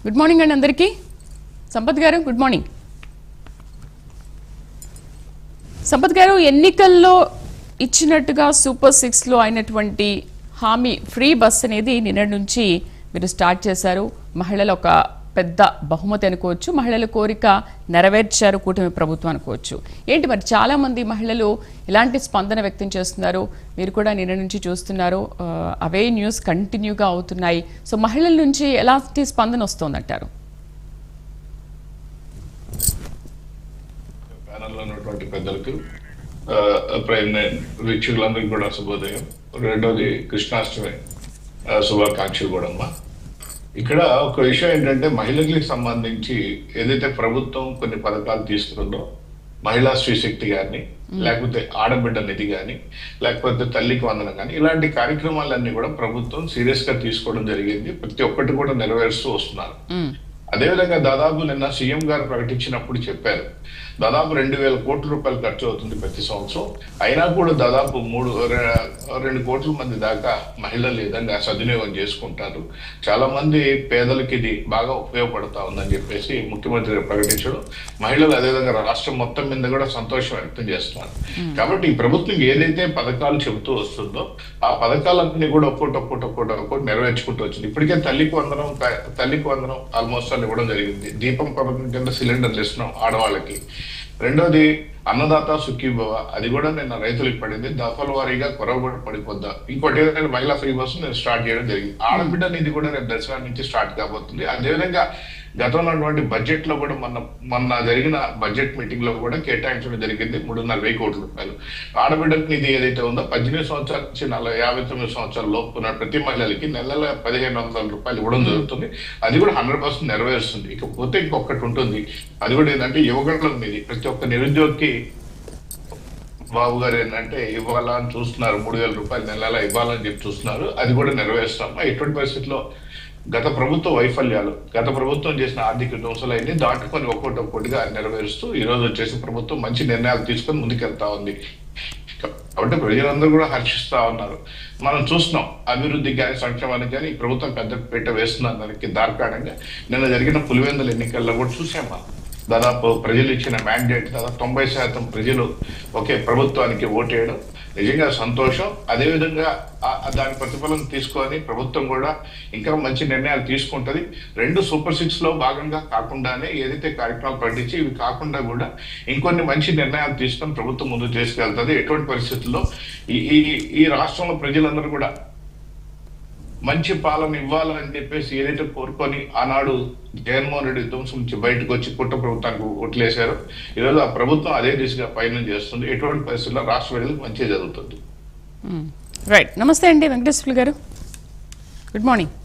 Good morning అండి అందరికీ. సంపత్ గారు గుడ్ మార్నింగ్. సంపత్ గారు, ఎన్నికల్లో ఇచ్చినట్టుగా సూపర్ 6లో అయినటువంటి హామీ ఫ్రీ బస్ అనేది నిన్న నుంచి మీరు స్టార్ట్ చేశారు. మహిళలు ఒక పెద్ద బహుమతి అనుకోవచ్చు, మహిళల కోరిక నెరవేర్చారు కూటమి ప్రభుత్వం అనుకోవచ్చు. ఏంటి మరి చాలా మంది మహిళలు ఇలాంటి స్పందన వ్యక్తం చేస్తున్నారు, మీరు కూడా నిన్న నుంచి చూస్తున్నారు, అవే న్యూస్ కంటిన్యూగా అవుతున్నాయి. సో మహిళల నుంచి ఎలాంటి స్పందన వస్తుందంటారు? ఉన్నటువంటి పెద్దలకు వీక్షకులందరికీ కూడా శుభోదయం. రెండోది కృష్ణాష్టమి శుభాకాంక్షలు కూడా అమ్మా. ఇక్కడ ఒక విషయం ఏంటంటే, మహిళలకు సంబంధించి ఏదైతే ప్రభుత్వం కొన్ని పథకాలు తీసుకుందో, మహిళా శ్రీశక్తి కానీ, లేకపోతే ఆడబిడ్డ నిధి కానీ, లేకపోతే తల్లికి వందనం కానీ, ఇలాంటి కార్యక్రమాలన్నీ కూడా ప్రభుత్వం సీరియస్ గా తీసుకోవడం జరిగింది. ప్రతి ఒక్కటి కూడా నెరవేరుస్తూ వస్తున్నారు. అదేవిధంగా దాదాపు నిన్న సీఎం గారు ప్రకటించినప్పుడు చెప్పారు, దాదాపు 2,000 కోట్ల రూపాయలు ఖర్చు అవుతుంది ప్రతి సంవత్సరం. అయినా కూడా దాదాపు 2 కోట్ల మంది దాకా మహిళలు విధంగా సద్వినియోగం చేసుకుంటారు. చాలా మంది పేదలకి ఇది బాగా ఉపయోగపడతా ఉందని చెప్పేసి ముఖ్యమంత్రి ప్రకటించడం, మహిళలు అదేవిధంగా రాష్ట్రం మొత్తం మీద కూడా సంతోషం వ్యక్తం చేస్తున్నారు. కాబట్టి ఈ ప్రభుత్వం ఏదైతే పథకాలు చెబుతూ వస్తుందో, ఆ పథకాలన్నీ కూడా ఒక్కొక్కటి నెరవేర్చుకుంటూ వచ్చింది. ఇప్పటికే తల్లికి వందనం ఆల్మోస్ట్ ఇవ్వడం జరిగింది. దీపం పథకం కింద సిలిండర్లు ఇస్తున్నాం ఆడవాళ్ళకి. రెండోది అన్నదాత సుఖీభవ, అది కూడా నిన్న రైతులకు పడింది. దఫల వారీగా కొరవ పడిపోద్దా. ఇంకోటి ఏదైనా మహిళా ఫ్రీ బస్సు నేను స్టార్ట్ చేయడం జరిగింది. ఆడబిడ్డ నిధి కూడా రేపు దసరా నుంచి స్టార్ట్ కాబోతుంది. అదేవిధంగా గతంలో ఉన్నటువంటి బడ్జెట్ లో కూడా మొన్న జరిగిన బడ్జెట్ మీటింగ్ లో కూడా కేటాయించడం జరిగింది 3,40,000 కోట్ల రూపాయలు. ఆడబిడ్డ నిధి ఏదైతే ఉందో 18 సంవత్సరాల నుంచి 59 సంవత్సరాల లోపు ఉన్న ప్రతి మహిళలకి నెల 1,500 రూపాయలు ఇవ్వడం జరుగుతుంది. అది కూడా 100% నెరవేరుస్తుంది. ఇకపోతే ఇంకొకటి ఉంటుంది, అది కూడా ఏంటంటే యువకుల మీద ప్రతి ఒక్క నిరుద్యోగికి బాబు గారు ఏంటంటే ఇవ్వాలా అని చూస్తున్నారు. 3,000 రూపాయలు నెలలా ఇవ్వాలని చెప్పి చూస్తున్నారు. అది కూడా నెరవేరుస్తాం. ఎటువంటి పరిస్థితుల్లో గత ప్రభుత్వ వైఫల్యాలు, గత ప్రభుత్వం చేసిన ఆర్థిక విధ్వంసాలన్నీ దాటుకొని ఒక్కొక్కటిగా నెరవేరుస్తూ ఈ రోజు వచ్చేసి ప్రభుత్వం మంచి నిర్ణయాలు తీసుకొని ముందుకెళ్తా ఉంది. కాబట్టి ప్రజలందరూ కూడా హర్షిస్తా ఉన్నారు. మనం చూస్తున్నాం అభివృద్ధికి కానీ సంక్షేమానికి కానీ ఈ ప్రభుత్వం పెద్ద పీట వేస్తున్న దానికి దార్కాణంగా నిన్న జరిగిన పులివెందుల ఎన్నికల్లో కూడా చూసామా. దాదాపు ప్రజలు ఇచ్చిన మ్యాండేట్ దాదాపు 90% ప్రజలు ఒకే ప్రభుత్వానికి ఓటేయడం నిజంగా సంతోషం. అదేవిధంగా దాని ప్రతిఫలం తీసుకొని ప్రభుత్వం కూడా ఇంకా మంచి నిర్ణయాలు తీసుకుంటుంది. 2 సూపర్ 6లో భాగంగా కాకుండానే ఏదైతే కార్యక్రమాలు ప్రకటించి ఇవి కాకుండా కూడా ఇంకొన్ని మంచి నిర్ణయాలు తీసుకొని ప్రభుత్వం ముందుకు తీసుకెళ్తుంది. ఎటువంటి పరిస్థితుల్లో ఈ రాష్ట్రంలో ప్రజలందరూ కూడా మంచి పాలన ఇవ్వాలని చెప్పేసి ఏదైతే కోరుకొని ఆనాడు జగన్మోహన్ రెడ్డి ధ్వంసం నుంచి బయటకు వచ్చి కుట్ర ప్రభుత్వానికి ఓట్లేశారు, ఈరోజు ఆ ప్రభుత్వం అదే దిశగా పయనం చేస్తుంది. ఎటువంటి పరిస్థితుల్లో రాష్ట్ర ప్రజలకు మంచిగా జరుగుతుంది. రైట్. నమస్తే అండి వెంకటేశ్వర్లు గారు, గుడ్ మార్నింగ్.